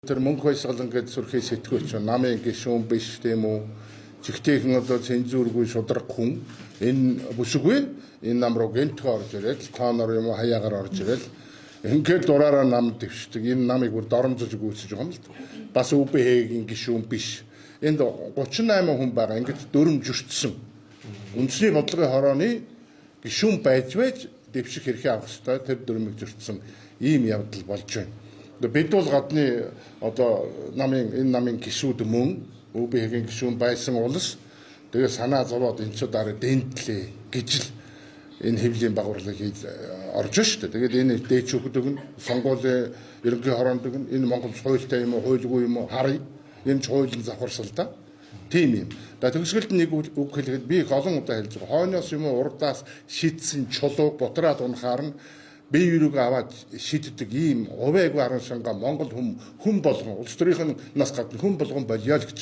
Тэр мөнгө хойсгол ингээд сүрхээ сэтгүүлч намын гишүүн биш тийм үү? Жигтэйхэн одоо цензургүй шудраг хүн энэ бүсгүй энэ нам руу гэнтгэ орж ирээд тооноор юм уу хаяагаар орж ирээд ингээд дураараа нам дэвшдэг. Энэ намыг бүр доромжож гүйцэж байгаа юм л. Бас УПХ-ийн гишүүн биш. Энд 38 хүн байгаа. Ингээд дөрөм журцсан. Үндэсний бодлогын хорооны гишүүн байж дэвших хэрэг авах хэрэгтэй. Тэр дөрмийг журцсан ийм явдал болж байна. Бид бол гадны одоо энэ намын гишүүд мөн УПХ-ийн гишүүн байсан улс тэгээ санаа зовоод энэ ч дараа дэнтлээ гэж л энэ хэвлийн байгуурлыг орж шүү дээ. Тэгээд энэ дээч өгдөг нь сонгуулийн ерөнхий хороонд өгнө. Энэ Монгол хуультай юм уу, хуульгүй юм уу харъя. Энэ ч хуулийн завхарсал та. Тийм юм. Төгсгөлд нэг үг хэлэхэд би их олон удаа хэлж байгаа. Хойноос юм уу урдаас шидсэн чулуу бутраад унахаар нь бие юуг аваад шиддэг ийм увайгүй аран шанга Монгол хүн болгон улс төрийнх нь нас гадна хүн болгон болио л гэж.